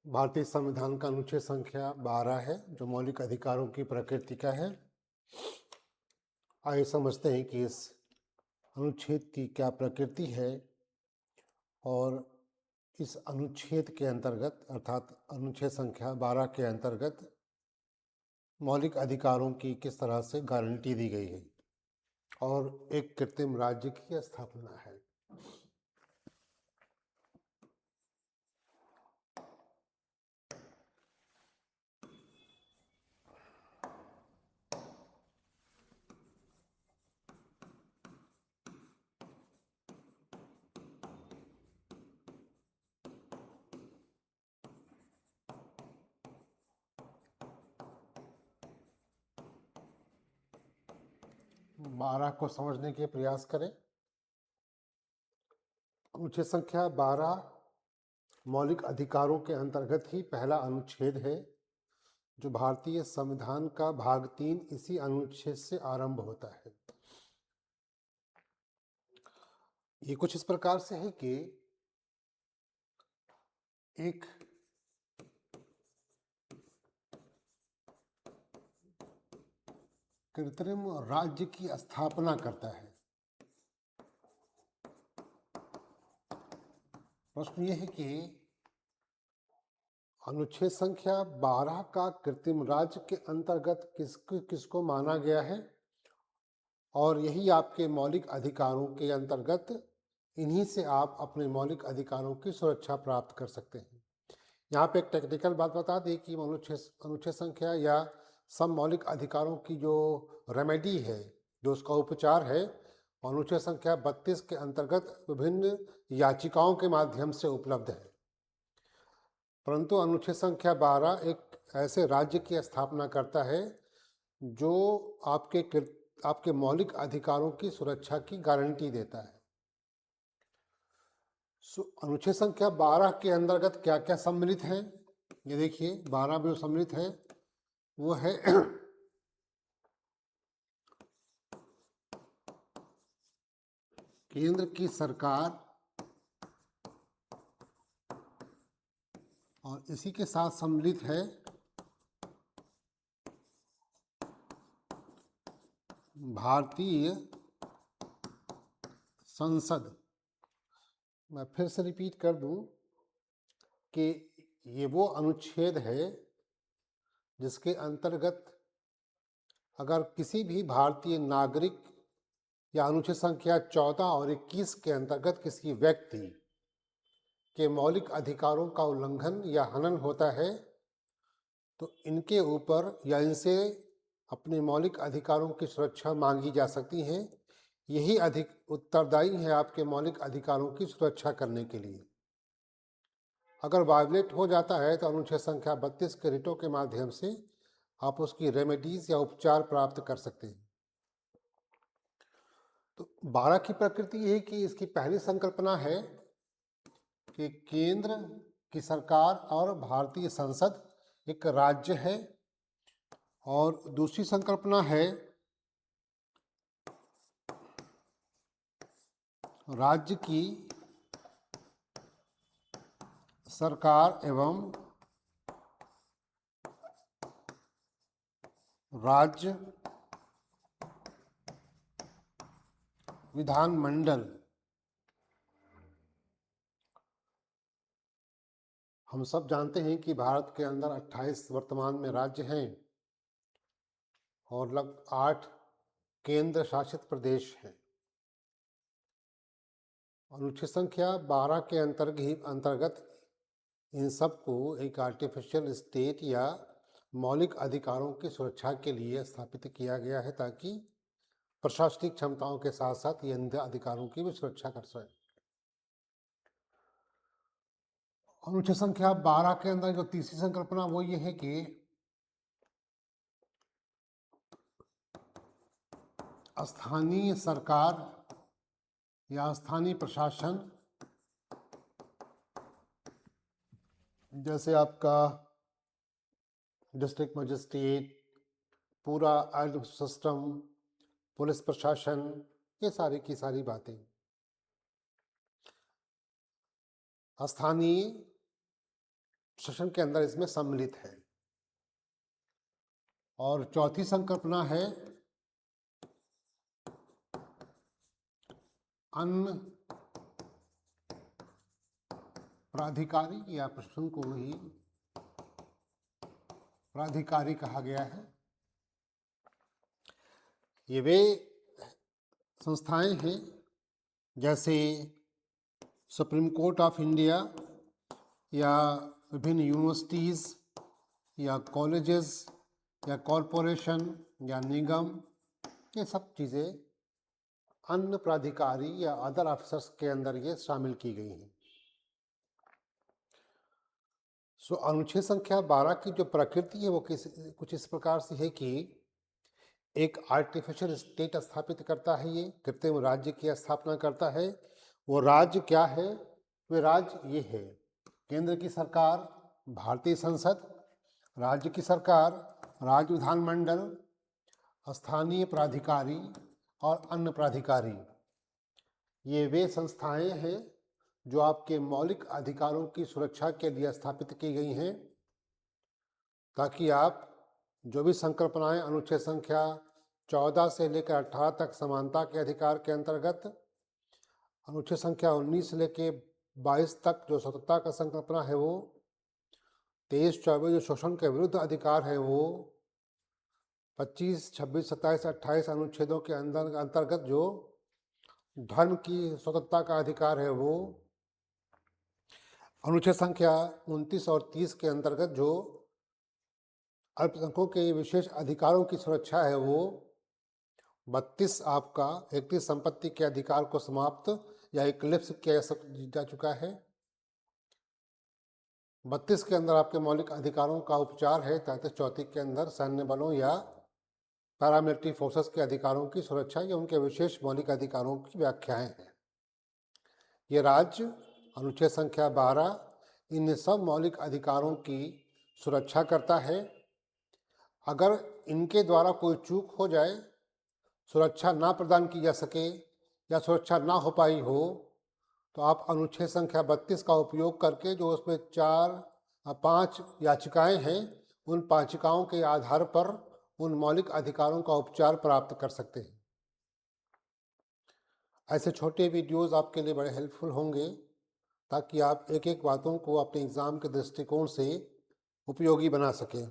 भारतीय संविधान का अनुच्छेद संख्या 12 है जो मौलिक अधिकारों की प्रकृति का है। आइए समझते हैं कि इस अनुच्छेद की क्या प्रकृति है और इस अनुच्छेद के अंतर्गत अर्थात अनुच्छेद संख्या 12 के अंतर्गत मौलिक अधिकारों की किस तरह से गारंटी दी गई है और एक कृत्रिम राज्य की स्थापना है। बारह को समझने के प्रयास करें। अनुच्छेद संख्या 12 मौलिक अधिकारों के अंतर्गत ही पहला अनुच्छेद है जो भारतीय संविधान का भाग 3 इसी अनुच्छेद से आरंभ होता है। ये कुछ इस प्रकार से है कि एक कृत्रिम राज्य की स्थापना करता है। प्रश्न यह है कि अनुच्छेद संख्या 12 का कृत्रिम राज्य के अंतर्गत किसको माना गया है और यही आपके मौलिक अधिकारों के अंतर्गत इन्हीं से आप अपने मौलिक अधिकारों की सुरक्षा प्राप्त कर सकते हैं। यहाँ पे एक टेक्निकल बात बता दें कि अनुच्छेद संख्या या सब मौलिक अधिकारों की जो रेमेडी है, जो उसका उपचार है, अनुच्छेद संख्या 32 के अंतर्गत विभिन्न याचिकाओं के माध्यम से उपलब्ध है। परंतु अनुच्छेद संख्या 12 एक ऐसे राज्य की स्थापना करता है जो आपके मौलिक अधिकारों की सुरक्षा की गारंटी देता है। अनुच्छेद संख्या 12 के अंतर्गत क्या क्या सम्मिलित है, ये देखिए 12 में जो सम्मिलित है वो है केंद्र की सरकार और इसी के साथ सम्मिलित है भारतीय संसद। मैं फिर से रिपीट कर दूं कि ये वो अनुच्छेद है जिसके अंतर्गत अगर किसी भी भारतीय नागरिक या अनुच्छेद संख्या 14 और 21 के अंतर्गत किसी व्यक्ति के मौलिक अधिकारों का उल्लंघन या हनन होता है तो इनके ऊपर या इनसे अपने मौलिक अधिकारों की सुरक्षा मांगी जा सकती है। यही अधिक उत्तरदायी है आपके मौलिक अधिकारों की सुरक्षा करने के लिए। अगर वायलेट हो जाता है तो अनुच्छेद संख्या 32 के रिटों के माध्यम से आप उसकी रेमेडीज या उपचार प्राप्त कर सकते हैं। तो 12 की प्रकृति ये है कि इसकी पहली संकल्पना है कि केंद्र की सरकार और भारतीय संसद एक राज्य है और दूसरी संकल्पना है राज्य की सरकार एवं राज्य विधानमंडल। हम सब जानते हैं कि भारत के अंदर 28 वर्तमान में राज्य हैं और लगभग 8 केंद्र शासित प्रदेश हैं। अनुच्छेद संख्या 12 के अंतर्गत इन सबको एक आर्टिफिशियल स्टेट या मौलिक अधिकारों की सुरक्षा के लिए स्थापित किया गया है ताकि प्रशासनिक क्षमताओं के साथ साथ ये अन्य अधिकारों की भी सुरक्षा कर सके। अनुच्छेद संख्या 12 के अंदर जो तीसरी संकल्पना वो ये है कि स्थानीय सरकार या स्थानीय प्रशासन जैसे आपका डिस्ट्रिक्ट मजिस्ट्रेट, पूरा सिस्टम, पुलिस प्रशासन, ये सारी की सारी बातें स्थानीय सेशन के अंदर इसमें सम्मिलित है। और चौथी संकल्पना है अन्य प्राधिकारी, या प्रशासन को ही प्राधिकारी कहा गया है। ये वे संस्थाएं हैं जैसे सुप्रीम कोर्ट ऑफ इंडिया, या विभिन्न यूनिवर्सिटीज़, या कॉलेजेस, या कॉरपोरेशन, या निगम, ये सब चीज़ें अन्य प्राधिकारी या अदर ऑफिसर्स के अंदर ये शामिल की गई हैं। सो अनुच्छेद संख्या 12 की जो प्रकृति है वो कुछ इस प्रकार से है कि एक आर्टिफिशियल स्टेट स्थापित करता है, ये कृत्रिम राज्य की स्थापना करता है। वो राज्य क्या है? वे राज्य ये है: केंद्र की सरकार, भारतीय संसद, राज्य की सरकार, राज्य विधानमंडल, स्थानीय प्राधिकारी और अन्य प्राधिकारी। ये वे संस्थाएं हैं जो आपके मौलिक अधिकारों की सुरक्षा के लिए स्थापित की गई हैं, ताकि आप जो भी संकल्पनाएं अनुच्छेद संख्या 14 से लेकर 18 तक समानता के अधिकार के अंतर्गत, अनुच्छेद संख्या 19 से लेकर 22 तक जो स्वतंत्रता का संकल्पना है वो, 23-24 जो शोषण के विरुद्ध अधिकार है वो, 25, 26, 27, 28 अनुच्छेदों के अंतर्गत जो धर्म की स्वतंत्रता का अधिकार है वो, अनुच्छेद संख्या 29 और 30 के अंतर्गत जो अल्पसंख्यकों के विशेष अधिकारों की सुरक्षा है वो, 32 आपका व्यक्ति संपत्ति के अधिकार को समाप्त या इक्लिप्स किया जा चुका है। 32 के अंदर आपके मौलिक अधिकारों का उपचार है। 33-34 के अंदर सैन्य बलों या पैरामिलिट्री फोर्सेस के अधिकारों की सुरक्षा या उनके विशेष मौलिक अधिकारों की व्याख्याएं हैं। ये राज्य अनुच्छेद संख्या 12 इन सब मौलिक अधिकारों की सुरक्षा करता है। अगर इनके द्वारा कोई चूक हो जाए, सुरक्षा ना प्रदान की जा सके या सुरक्षा ना हो पाई हो, तो आप अनुच्छेद संख्या 32 का उपयोग करके जो उसमें 4-5 याचिकाएं हैं, उन याचिकाओं के आधार पर उन मौलिक अधिकारों का उपचार प्राप्त कर सकते हैं। ऐसे छोटे वीडियोस आपके लिए बड़े हेल्पफुल होंगे, ताकि आप एक एक बातों को अपने एग्ज़ाम के दृष्टिकोण से उपयोगी बना सकें।